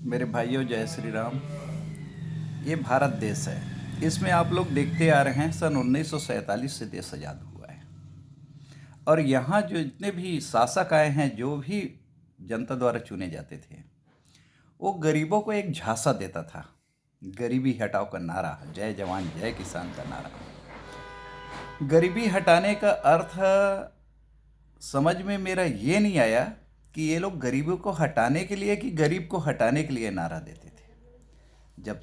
मेरे भाइयों, जय श्री राम। ये भारत देश है। इसमें आप लोग देखते आ रहे हैं, सन 1947 से देश आज़ाद हुआ है। और यहाँ जो जितने भी शासक आए हैं, जो भी जनता द्वारा चुने जाते थे, वो गरीबों को एक झांसा देता था। गरीबी हटाओ का नारा, जय जवान जय किसान का नारा। गरीबी हटाने का अर्थ समझ में मेरा ये नहीं आया कि ये लोग गरीबों को हटाने के लिए कि गरीब को हटाने के लिए नारा देते थे। जब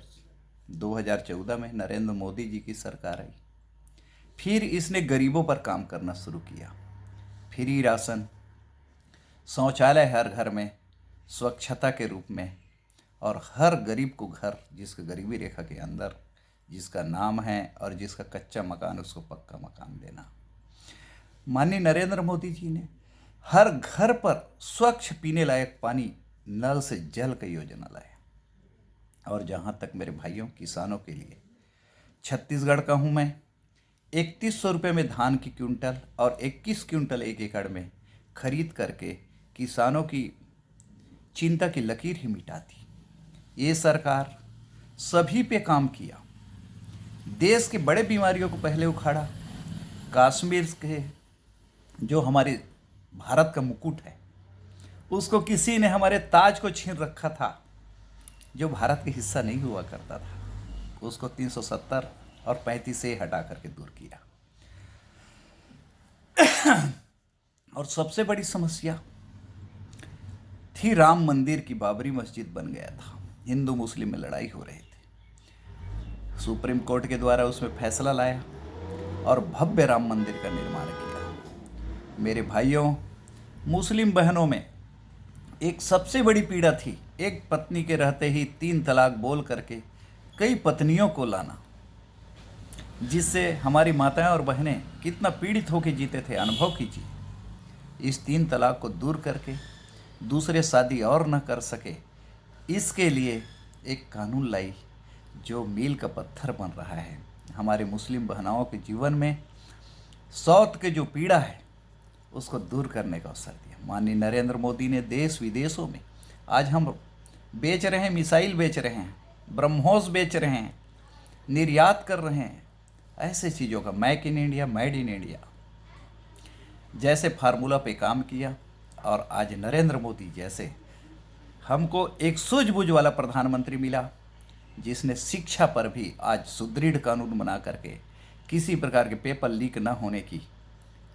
2014 में नरेंद्र मोदी जी की सरकार आई, फिर इसने गरीबों पर काम करना शुरू किया। फ्री राशन, शौचालय हर घर में, स्वच्छता के रूप में, और हर गरीब को घर, जिसका गरीबी रेखा के अंदर जिसका नाम है और जिसका कच्चा मकान, उसको पक्का मकान देना। माननीय नरेंद्र मोदी जी ने हर घर पर स्वच्छ पीने लायक पानी, नल से जल की योजना लाया। और जहाँ तक मेरे भाइयों, किसानों के लिए, छत्तीसगढ़ का हूँ मैं, 3100 रुपये में धान की क्विंटल और 21 क्विंटल एक एकड़ में खरीद करके किसानों की चिंता की लकीर ही मिटा दी। ये सरकार सभी पे काम किया। देश के बड़े बीमारियों को पहले उखाड़ा। कश्मीर के जो हमारे भारत का मुकुट है, उसको किसी ने, हमारे ताज को छीन रखा था, जो भारत का हिस्सा नहीं हुआ करता था, उसको 370 और 35 से हटा करके दूर किया। और सबसे बड़ी समस्या थी राम मंदिर की। बाबरी मस्जिद बन गया था, हिंदू मुस्लिम में लड़ाई हो रही थी। सुप्रीम कोर्ट के द्वारा उसमें फैसला लाया और भव्य राम मंदिर का निर्माण किया। मेरे भाइयों, मुस्लिम बहनों में एक सबसे बड़ी पीड़ा थी, एक पत्नी के रहते ही 3 तलाक बोल करके कई पत्नियों को लाना, जिससे हमारी माताएं और बहनें कितना पीड़ित होकर जीते थे, अनुभव कीजिए। इस 3 तलाक को दूर करके दूसरे शादी और न कर सके, इसके लिए एक कानून लाई जो मील का पत्थर बन रहा है। हमारे मुस्लिम बहनाओं के जीवन में सौत के जो पीड़ा है, उसको दूर करने का अवसर दिया। माननीय नरेंद्र मोदी ने देश विदेशों में, आज हम बेच रहे हैं, मिसाइल बेच रहे हैं, ब्रह्मोस बेच रहे हैं, निर्यात कर रहे हैं, ऐसे चीज़ों का make in India, made in India जैसे फार्मूला पे काम किया। और आज नरेंद्र मोदी जैसे हमको एक सूझबूझ वाला प्रधानमंत्री मिला, जिसने शिक्षा पर भी आज सुदृढ़ कानून बना करके किसी प्रकार के पेपर लीक न होने की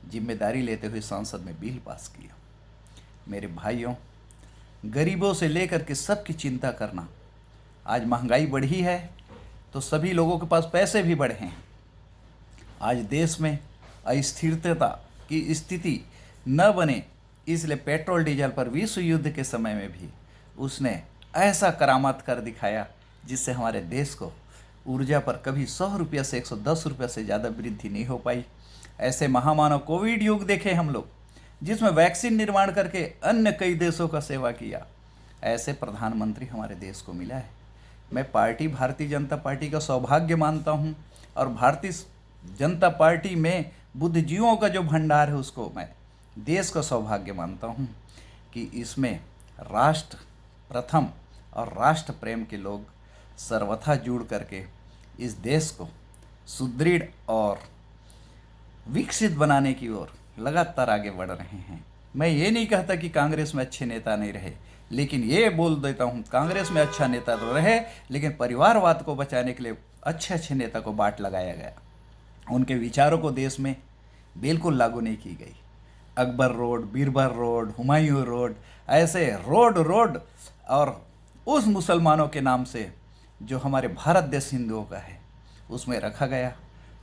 जिम्मेदारी लेते हुए संसद में बिल पास किया। मेरे भाइयों, गरीबों से लेकर के सबकी चिंता करना। आज महंगाई बढ़ी है तो सभी लोगों के पास पैसे भी बढ़े हैं। आज देश में अस्थिरता की स्थिति न बने, इसलिए पेट्रोल डीजल पर विश्व युद्ध के समय में भी उसने ऐसा करामात कर दिखाया, जिससे हमारे देश को ऊर्जा पर कभी 100 रुपये से 110 रुपये से ज़्यादा वृद्धि नहीं हो पाई। ऐसे महामानव कोविड युग देखे हम लोग, जिसमें वैक्सीन निर्माण करके अन्य कई देशों का सेवा किया। ऐसे प्रधानमंत्री हमारे देश को मिला है। मैं पार्टी भारतीय जनता पार्टी का सौभाग्य मानता हूं, और भारतीय जनता पार्टी में बुद्धिजीवियों का जो भंडार है, उसको मैं देश का सौभाग्य मानता हूं कि इसमें राष्ट्र प्रथम और राष्ट्र प्रेम के लोग सर्वथा जुड़ करके इस देश को सुदृढ़ और विकसित बनाने की ओर लगातार आगे बढ़ रहे हैं। मैं ये नहीं कहता कि कांग्रेस में अच्छे नेता नहीं रहे, लेकिन ये बोल देता हूँ, कांग्रेस में अच्छा नेता तो रहे, लेकिन परिवारवाद को बचाने के लिए अच्छे अच्छे नेता को बाट लगाया गया। उनके विचारों को देश में बिल्कुल लागू नहीं की गई। Akbar road, Birbal road, Humayun road, ऐसे रोड और उस मुसलमानों के नाम से जो हमारे भारत देश हिंदुओं का है, उसमें रखा गया,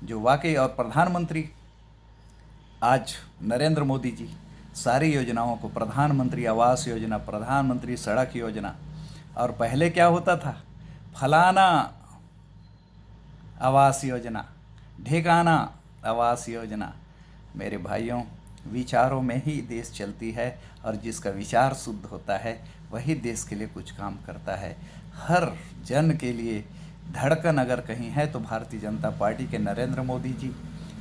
जो वाकई। और प्रधानमंत्री आज नरेंद्र मोदी जी सारी योजनाओं को, प्रधानमंत्री आवास योजना, प्रधानमंत्री सड़क योजना, और पहले क्या होता था, फलाना आवास योजना, ढेकाना आवास योजना। मेरे भाइयों, विचारों में ही देश चलती है, और जिसका विचार शुद्ध होता है वही देश के लिए कुछ काम करता है। हर जन के लिए धड़कन अगर कहीं है तो भारतीय जनता पार्टी के नरेंद्र मोदी जी,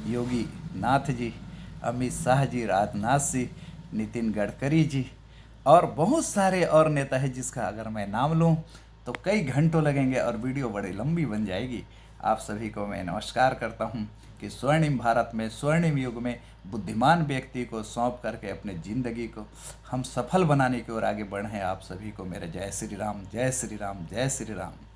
योगी नाथ जी, अमित शाह जी, राजनाथ जी, नितिन गडकरी जी और बहुत सारे और नेता है जिसका अगर मैं नाम लूँ तो कई घंटों लगेंगे और वीडियो बड़ी लंबी बन जाएगी। आप सभी को मैं नमस्कार करता हूँ कि स्वर्णिम भारत में, स्वर्णिम युग में बुद्धिमान व्यक्ति को सौंप करके अपने ज़िंदगी को हम सफल बनाने की ओर आगे बढ़ें। आप सभी को मेरे जय श्री राम, जय श्री राम, जय श्री राम।